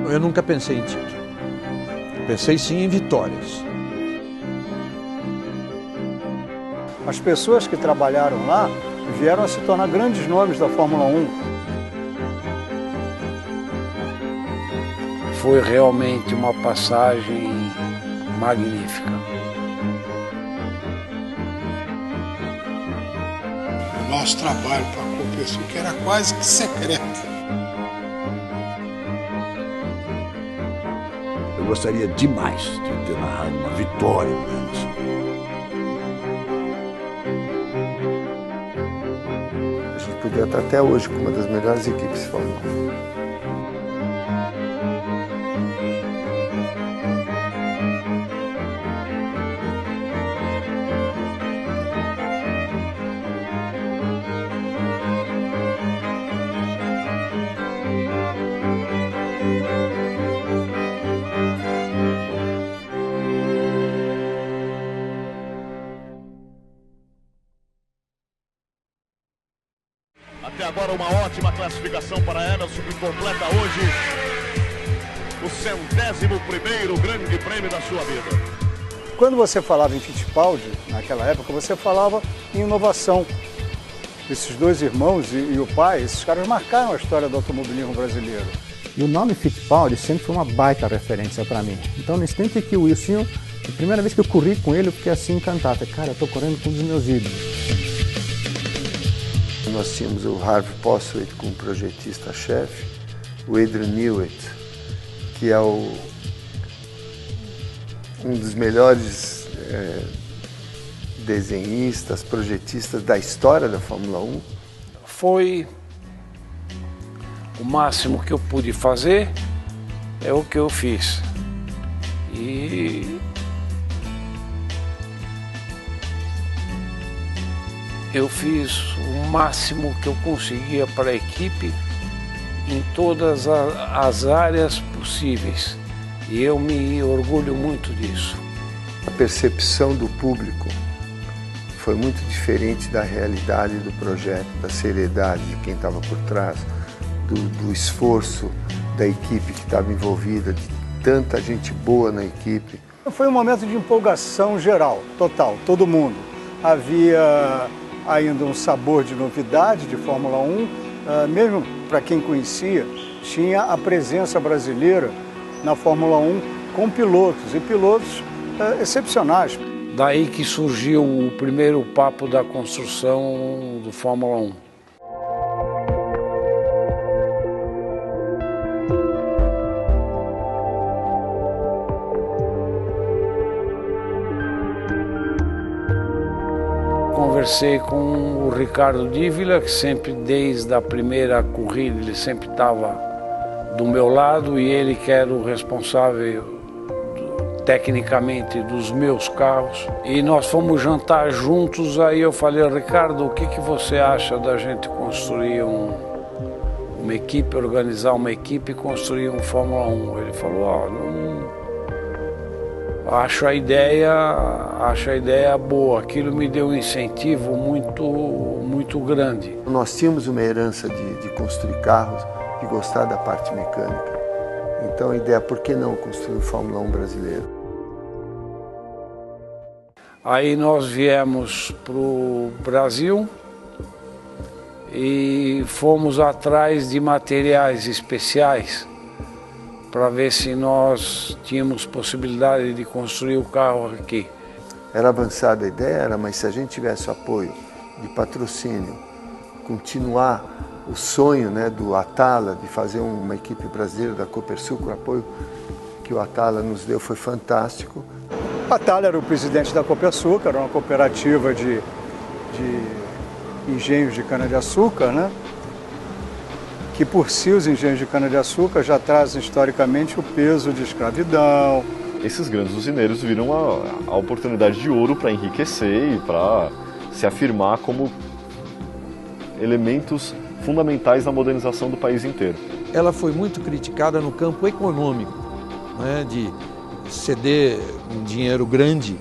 Eu nunca pensei em título. Pensei sim em vitórias. As pessoas que trabalharam lá vieram a se tornar grandes nomes da Fórmula 1. Foi realmente uma passagem magnífica. O nosso trabalho para a Copersucar era quase que secreto. Eu gostaria demais de ter narrado uma vitória no Emerson. A gente podia estar até hoje com uma das melhores equipes de Fórmula 1. Até agora uma ótima classificação para Emerson, que completa hoje o 101º Grande Prêmio da sua vida. Quando você falava em Fittipaldi, naquela época, você falava em inovação. Esses dois irmãos e o pai, esses caras marcaram a história do automobilismo brasileiro. E o nome Fittipaldi sempre foi uma baita referência para mim. Então, no instante que o Wilson, a primeira vez que eu corri com ele, eu fiquei assim encantado. Cara, eu estou correndo com um dos meus ídolos. Nós tínhamos o Harvey Postlethwaite como projetista-chefe, o Adrian Newey, que é um dos melhores desenhistas, projetistas da história da Fórmula 1. Foi o máximo que eu pude fazer, é o que eu fiz. E eu fiz o máximo que eu conseguia para a equipe em todas as áreas possíveis. E eu me orgulho muito disso. A percepção do público foi muito diferente da realidade do projeto, da seriedade de quem estava por trás, do esforço da equipe que estava envolvida, de tanta gente boa na equipe. Foi um momento de empolgação geral, total, todo mundo. Havia ainda um sabor de novidade de Fórmula 1, mesmo para quem conhecia, tinha a presença brasileira na Fórmula 1 com pilotos, e pilotos excepcionais. Daí que surgiu o primeiro papo da construção do Fórmula 1. Conversei com o Ricardo Dívila, que sempre, desde a primeira corrida, ele sempre estava do meu lado, e ele que era o responsável tecnicamente dos meus carros. E nós fomos jantar juntos, aí eu falei: Ricardo, o que você acha da gente construir uma equipe, organizar uma equipe e construir um Fórmula 1? Ele falou: acho a ideia boa. Aquilo me deu um incentivo muito grande. Nós tínhamos uma herança de construir carros, de gostar da parte mecânica. Então a ideia, por que não construir o Fórmula 1 brasileiro? Aí nós viemos para o Brasil e fomos atrás de materiais especiais para ver se nós tínhamos possibilidade de construir o carro aqui. Era avançada a ideia, mas se a gente tivesse apoio de patrocínio, continuar o sonho, né, do Atala, de fazer uma equipe brasileira da Copersucar, o apoio que o Atala nos deu foi fantástico. O Atala era o presidente da Copersucar, era uma cooperativa de engenhos de cana-de-açúcar, né? Que por si os engenhos de cana-de-açúcar já trazem historicamente o peso de escravidão. Esses grandes usineiros viram a oportunidade de ouro para enriquecer e para se afirmar como elementos fundamentais na modernização do país inteiro. Ela foi muito criticada no campo econômico, né, de ceder um dinheiro grande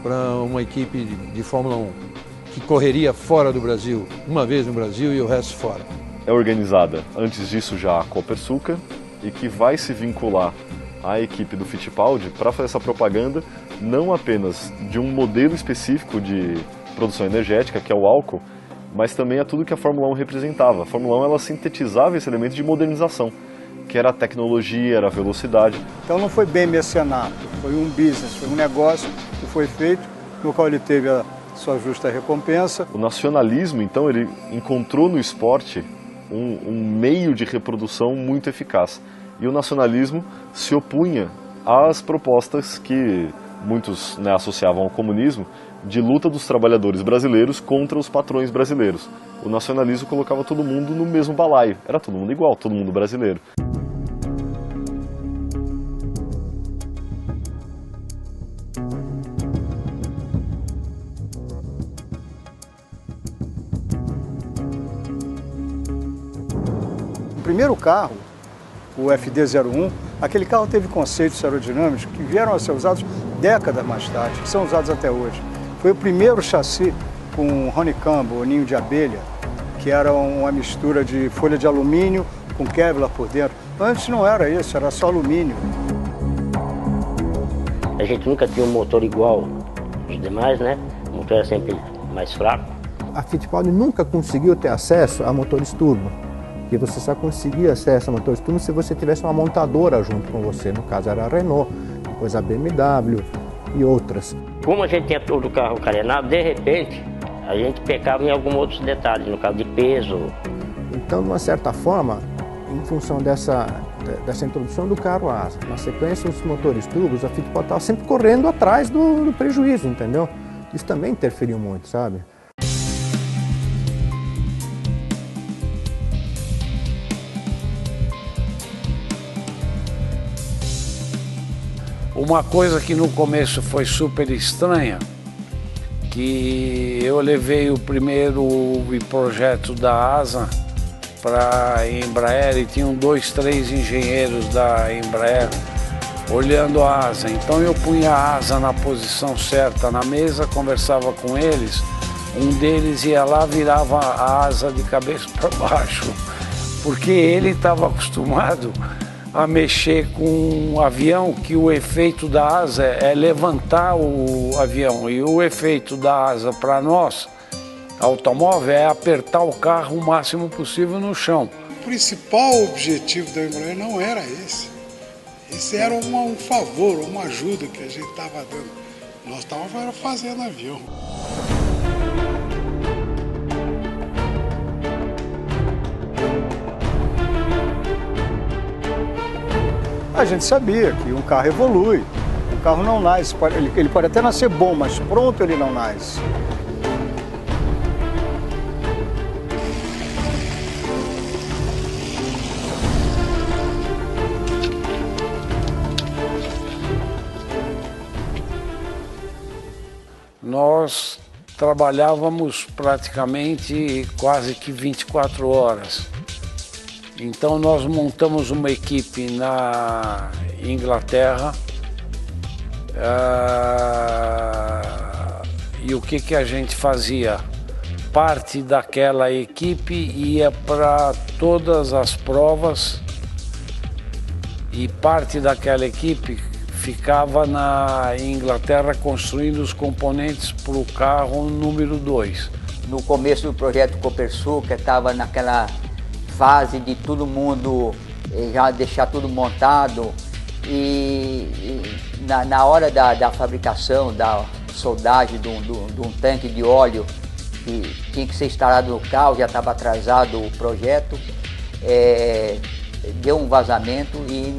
para uma equipe de Fórmula 1, que correria fora do Brasil, uma vez no Brasil e o resto fora. É organizada, antes disso, já a Copersucar, depois a Fórmula 1, e que vai se vincular à equipe do Fittipaldi para fazer essa propaganda, não apenas de um modelo específico de produção energética, que é o álcool, mas também a tudo que a Fórmula 1 representava. A Fórmula 1 ela sintetizava esse elemento de modernização, que era a tecnologia, era a velocidade. Então não foi bem mecenato, foi um business, foi um negócio que foi feito, no qual ele teve a sua justa recompensa. O nacionalismo, então, ele encontrou no esporte um meio de reprodução muito eficaz. E o nacionalismo se opunha às propostas que muitos, né, associavam ao comunismo, de luta dos trabalhadores brasileiros contra os patrões brasileiros. O nacionalismo colocava todo mundo no mesmo balaio, era todo mundo igual, todo mundo brasileiro. O primeiro carro, o FD-01, aquele carro teve conceitos aerodinâmicos que vieram a ser usados décadas mais tarde, que são usados até hoje. Foi o primeiro chassi com honeycomb, ou ninho de abelha, que era uma mistura de folha de alumínio com Kevlar por dentro. Antes não era isso, era só alumínio. A gente nunca tinha um motor igual aos demais, né? O motor era sempre mais fraco. A Fittipaldi nunca conseguiu ter acesso a motores turbo. Porque você só conseguia acesso a motores turbo se você tivesse uma montadora junto com você. No caso era a Renault, depois a BMW e outras. Como a gente tinha todo o carro carenado, de repente a gente pecava em alguns outros detalhes, no caso de peso. Então, de uma certa forma, em função dessa introdução do carro asa, na sequência dos motores turbos, a Fittipaldi estava sempre correndo atrás do prejuízo, entendeu? Isso também interferiu muito, sabe? Uma coisa que no começo foi super estranha, que eu levei o primeiro projeto da ASA para a Embraer e tinham 2, 3 engenheiros da Embraer olhando a asa. Então eu punha a asa na posição certa na mesa, conversava com eles, um deles ia lá, virava a asa de cabeça para baixo, porque ele estava acostumado a mexer com um avião, que o efeito da asa é levantar o avião, e o efeito da asa para nós, automóvel, é apertar o carro o máximo possível no chão. O principal objetivo da Embraer não era esse. Esse era um favor, uma ajuda que a gente estava dando. Nós estávamos fazendo avião. A gente sabia que um carro evolui, um carro não nasce, ele pode até nascer bom, mas pronto ele não nasce. Nós trabalhávamos praticamente quase que 24 horas. Então nós montamos uma equipe na Inglaterra e o que a gente fazia? Parte daquela equipe ia para todas as provas e parte daquela equipe ficava na Inglaterra construindo os componentes para o carro número 2. No começo do projeto Copersucar, estava naquela fase de todo mundo já deixar tudo montado e na hora da fabricação, da soldagem de um tanque de óleo que tinha que ser instalado no carro, já estava atrasado o projeto, deu um vazamento e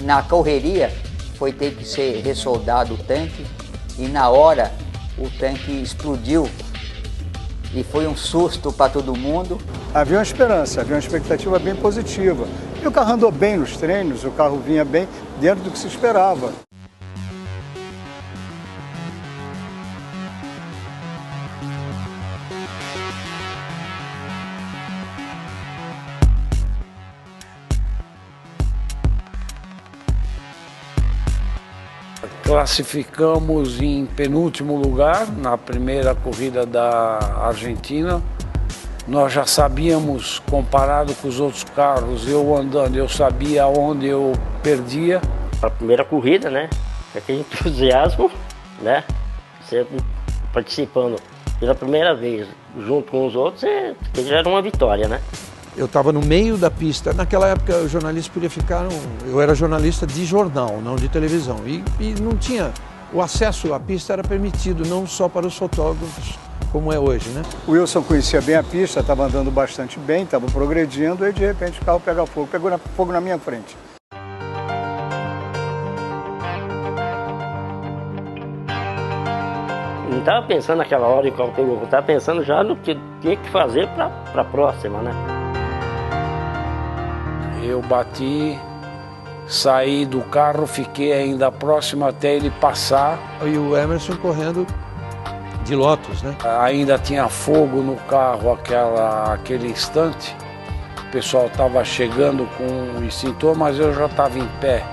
na correria foi ter que ser ressoldado o tanque e na hora o tanque explodiu e foi um susto para todo mundo. Havia uma esperança, havia uma expectativa bem positiva. E o carro andou bem nos treinos, o carro vinha bem dentro do que se esperava. Classificamos em penúltimo lugar na primeira corrida da Argentina nós já sabíamos, comparado com os outros carros, eu andando, eu sabia onde eu perdia. A primeira corrida, né? Aquele entusiasmo, né? Você participando pela primeira vez, junto com os outros, já era uma vitória, né? Eu estava no meio da pista. Naquela época, o jornalista podia ficar... Eu era jornalista de jornal, não de televisão. E não tinha... O acesso à pista era permitido, não só para os fotógrafos, como é hoje, né? O Wilson conhecia bem a pista, estava andando bastante bem, estava progredindo, e de repente o carro pega fogo. Pegou fogo na minha frente. Não estava pensando naquela hora que o carro pegou, estava pensando já no que tinha que fazer para a próxima, né? Eu bati, saí do carro, fiquei ainda próximo até ele passar. E o Emerson correndo de Lotus, né? Ainda tinha fogo no carro aquele instante. O pessoal estava chegando com o extintor, mas eu já estava em pé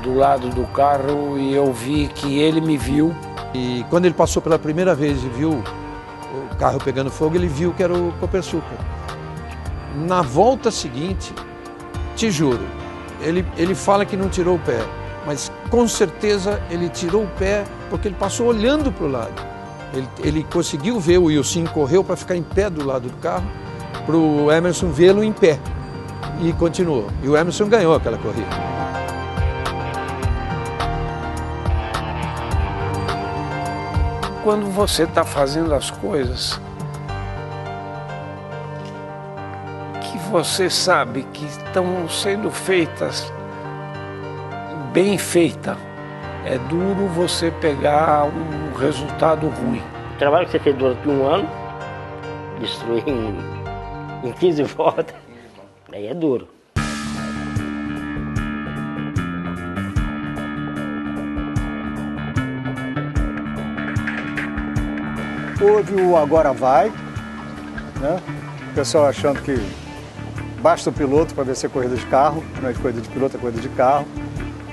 do lado do carro e eu vi que ele me viu. E quando ele passou pela primeira vez e viu o carro pegando fogo, ele viu que era o Copersucar. Na volta seguinte, te juro, ele fala que não tirou o pé, mas com certeza ele tirou o pé porque ele passou olhando para o lado. Ele conseguiu ver o Wilson, correu para ficar em pé do lado do carro, para o Emerson vê-lo em pé e continuou. E o Emerson ganhou aquela corrida. Quando você está fazendo as coisas que você sabe que estão sendo feitas bem feitas, é duro você pegar um resultado ruim. O trabalho que você fez durante um ano, destruir em 15 voltas, aí é duro. Houve o Agora Vai, né? O pessoal achando que basta o piloto para ver se é corrida de carro, não é corrida de piloto, é corrida de carro.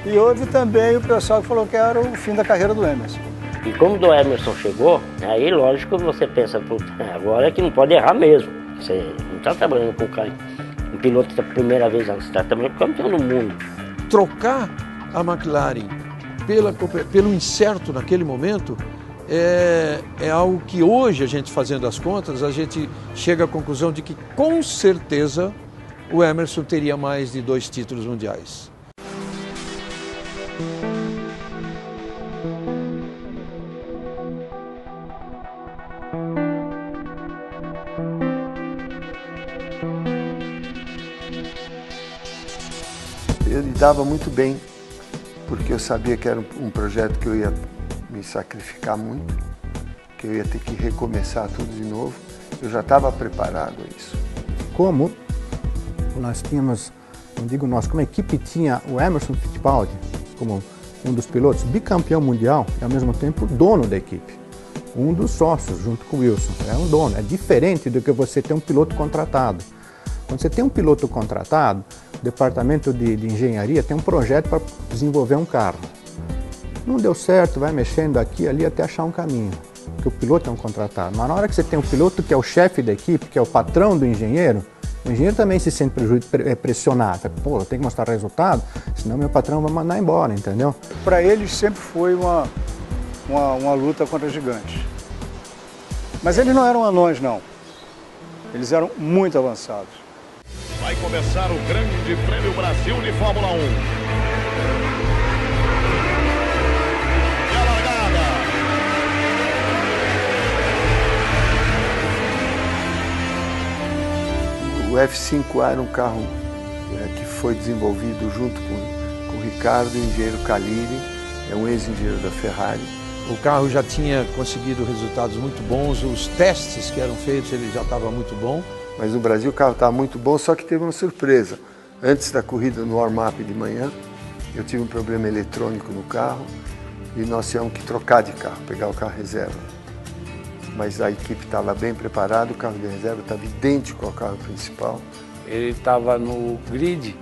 E houve também o pessoal que falou que era o fim da carreira do Emerson. E como o Emerson chegou, aí lógico que você pensa, agora é que não pode errar mesmo. Você não está trabalhando com um piloto da primeira vez, você está trabalhando com o campeão do mundo. Trocar a McLaren pelo incerto naquele momento é algo que hoje, a gente fazendo as contas, a gente chega à conclusão de que com certeza o Emerson teria mais de 2 títulos mundiais. Eu lidava muito bem, porque eu sabia que era um projeto que eu ia me sacrificar muito, que eu ia ter que recomeçar tudo de novo. Eu já estava preparado a isso. Como nós tínhamos, não digo nós, como a equipe tinha o Emerson Fittipaldi como um dos pilotos, bicampeão mundial e ao mesmo tempo dono da equipe. Um dos sócios, junto com o Wilson, é um dono. É diferente do que você ter um piloto contratado. Quando você tem um piloto contratado, o departamento de engenharia tem um projeto para desenvolver um carro. Não deu certo, vai mexendo aqui e ali até achar um caminho, porque o piloto é um contratado. Mas na hora que você tem um piloto que é o chefe da equipe, que é o patrão do engenheiro, o engenheiro também se sente pressionado. Pô, eu tenho que mostrar resultado, senão meu patrão vai mandar embora, entendeu? Para eles sempre foi uma luta contra gigantes. Mas eles não eram anões, não. Eles eram muito avançados. Vai começar o Grande Prêmio Brasil de Fórmula 1. E a largada. O F5A era um carro que foi desenvolvido junto com o Ricardo, o engenheiro Caliri, é um ex-engenheiro da Ferrari. O carro já tinha conseguido resultados muito bons, os testes que eram feitos ele já estava muito bom. Mas no Brasil o carro estava muito bom, só que teve uma surpresa. Antes da corrida, no warm-up de manhã, eu tive um problema eletrônico no carro e nós tivemos que trocar de carro, pegar o carro reserva. Mas a equipe estava bem preparada, o carro de reserva estava idêntico ao carro principal. Ele estava no grid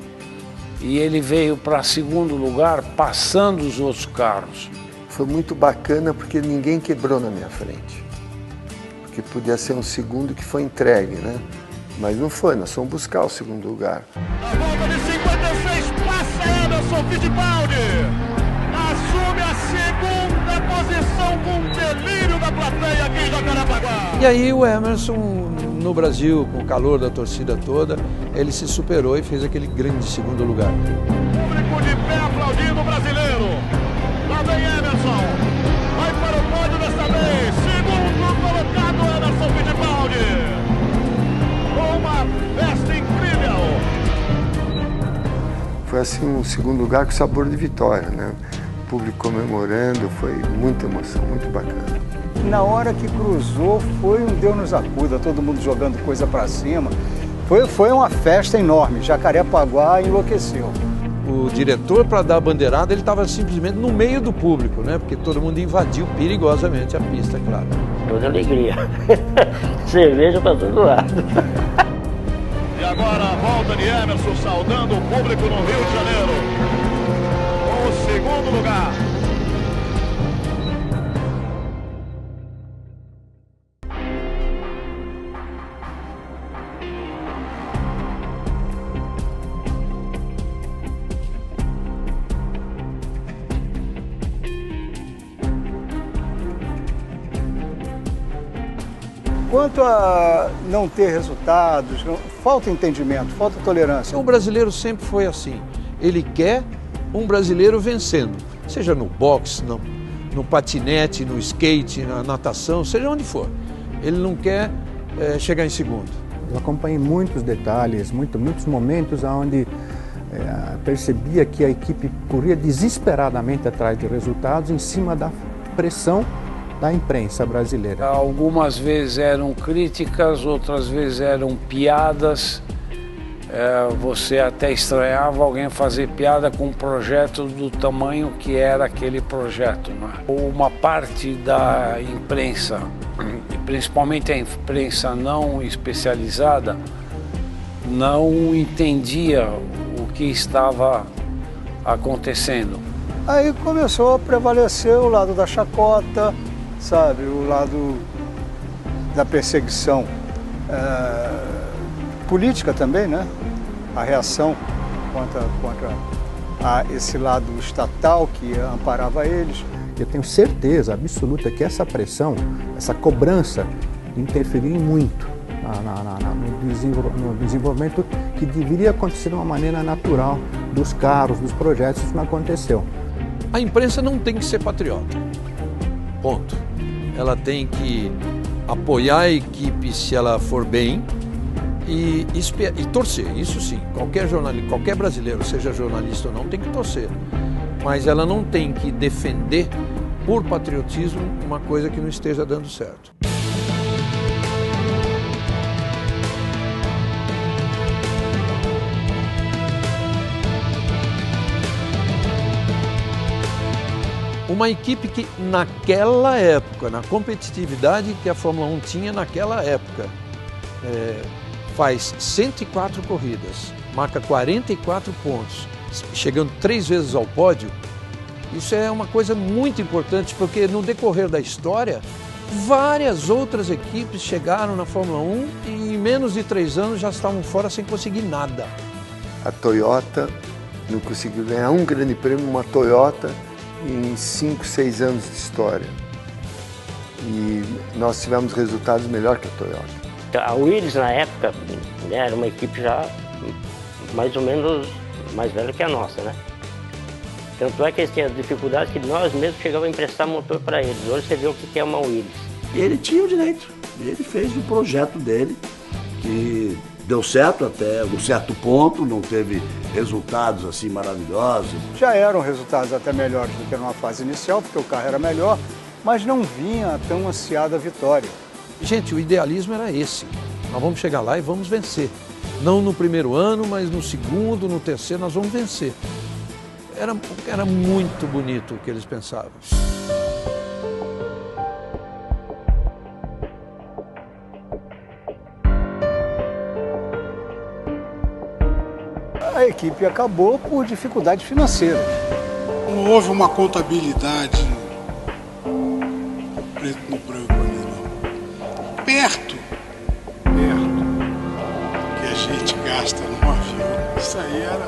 e ele veio para segundo lugar, passando os outros carros. Foi muito bacana porque ninguém quebrou na minha frente. Porque que podia ser um segundo que foi entregue, né? Mas não foi, nós fomos buscar o segundo lugar. Na volta de 56, passa Emerson Fittipaldi. Assume a segunda posição com o delírio da plateia aqui em Jacarepaguá. E aí o Emerson, no Brasil, com o calor da torcida toda, ele se superou e fez aquele grande segundo lugar. Público de pé aplaudindo o brasileiro. Lá vem Emerson. Vai para o pódio desta vez. Segundo colocado, Emerson Fittipaldi. Uma festa incrível. Foi assim um segundo lugar com sabor de vitória, né? O público comemorando, foi muita emoção, muito bacana. Na hora que cruzou, foi um Deus nos acuda, todo mundo jogando coisa para cima. Foi uma festa enorme, Jacarepaguá enlouqueceu. O diretor, para dar a bandeirada, ele estava simplesmente no meio do público, né? Porque todo mundo invadiu perigosamente a pista, é claro. Toda alegria. Cerveja para todo lado. E agora a volta de Emerson saudando o público no Rio de Janeiro. Com o segundo lugar. Quanto a não ter resultados, falta entendimento, falta tolerância. O brasileiro sempre foi assim. Ele quer um brasileiro vencendo, seja no boxe, no patinete, no skate, na natação, seja onde for. Ele não quer chegar em segundo. Eu acompanhei muitos detalhes, muitos momentos onde percebia que a equipe corria desesperadamente atrás de resultados em cima da pressão da imprensa brasileira. Algumas vezes eram críticas, outras vezes eram piadas. Você até estranhava alguém fazer piada com um projeto do tamanho que era aquele projeto, né? Uma parte da imprensa, principalmente a imprensa não especializada, não entendia o que estava acontecendo. Aí começou a prevalecer o lado da chacota, sabe, o lado da perseguição política também, né? A reação contra esse lado estatal que amparava eles. Eu tenho certeza absoluta que essa pressão, essa cobrança interferiu muito no desenvolvimento que deveria acontecer de uma maneira natural dos carros, dos projetos. Isso não aconteceu. A imprensa não tem que ser patriota, ponto. Ela tem que apoiar a equipe se ela for bem e torcer, isso sim. Qualquer brasileiro, seja jornalista ou não, tem que torcer. Mas ela não tem que defender, por patriotismo, uma coisa que não esteja dando certo. Uma equipe que naquela época, na competitividade que a Fórmula 1 tinha naquela época, faz 104 corridas, marca 44 pontos, chegando 3 vezes ao pódio. Isso é uma coisa muito importante, porque no decorrer da história, várias outras equipes chegaram na Fórmula 1 e em menos de 3 anos já estavam fora sem conseguir nada. A Toyota não conseguiu ganhar um grande prêmio, uma Toyota, em 5, 6 anos de história. E nós tivemos resultados melhor que a Toyota. A Willis, na época, era uma equipe já mais ou menos mais velha que a nossa, né? Tanto é que eles tinham dificuldades que nós mesmos chegávamos a emprestar motor para eles. Hoje você vê o que é uma Willis. Ele tinha o direito. Ele fez o projeto dele, que deu certo até um certo ponto, não teve resultados assim maravilhosos. Já eram resultados até melhores do que numa fase inicial, porque o carro era melhor, mas não vinha a tão ansiada vitória. Gente, o idealismo era esse. Nós vamos chegar lá e vamos vencer. Não no primeiro ano, mas no segundo, no terceiro, nós vamos vencer. Era muito bonito o que eles pensavam. A equipe acabou por dificuldade financeira. Não houve uma contabilidade preto no branco ali, não. perto que a gente gasta num avião. Isso aí era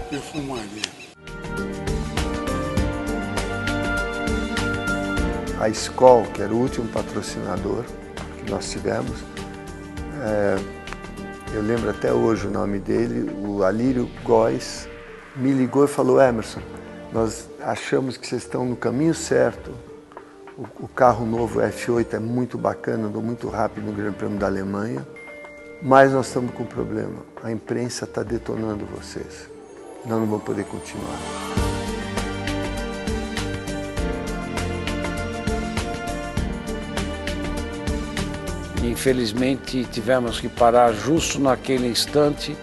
perfumaria. A Skol, que era o último patrocinador que nós tivemos, eu lembro até hoje o nome dele, o Alírio Góes, me ligou e falou: Emerson, nós achamos que vocês estão no caminho certo, o carro novo F8 é muito bacana, andou muito rápido no Grande Prêmio da Alemanha, mas nós estamos com um problema, a imprensa está detonando vocês, nós não vamos poder continuar. Infelizmente tivemos que parar justo naquele instante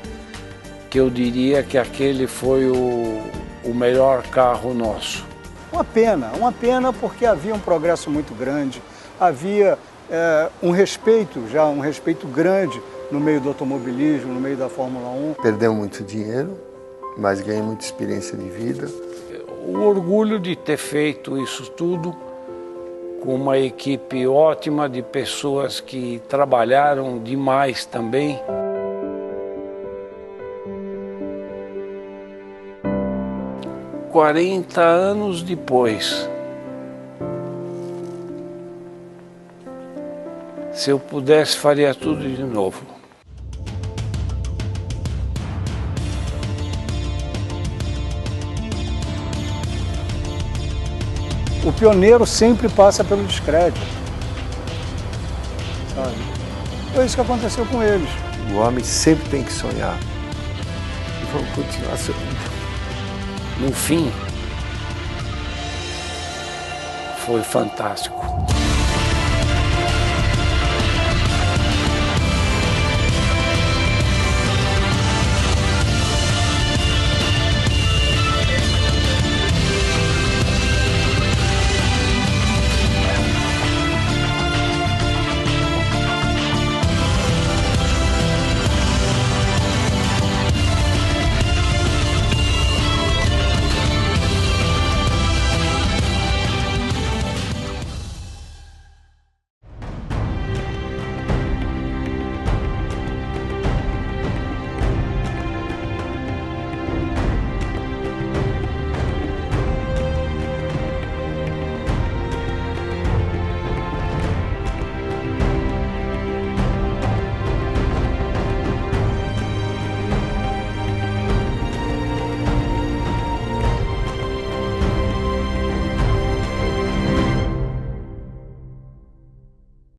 que eu diria que aquele foi o melhor carro nosso. Uma pena porque havia um progresso muito grande, havia um respeito grande no meio do automobilismo, no meio da Fórmula 1. Perdeu muito dinheiro, mas ganhei muita experiência de vida. O orgulho de ter feito isso tudo com uma equipe ótima de pessoas que trabalharam demais também. – 40 anos depois, se eu pudesse, faria tudo de novo. O pioneiro sempre passa pelo descrédito, sabe? Foi isso que aconteceu com eles. O homem sempre tem que sonhar. E vamos continuar sonhando. No fim, foi fantástico.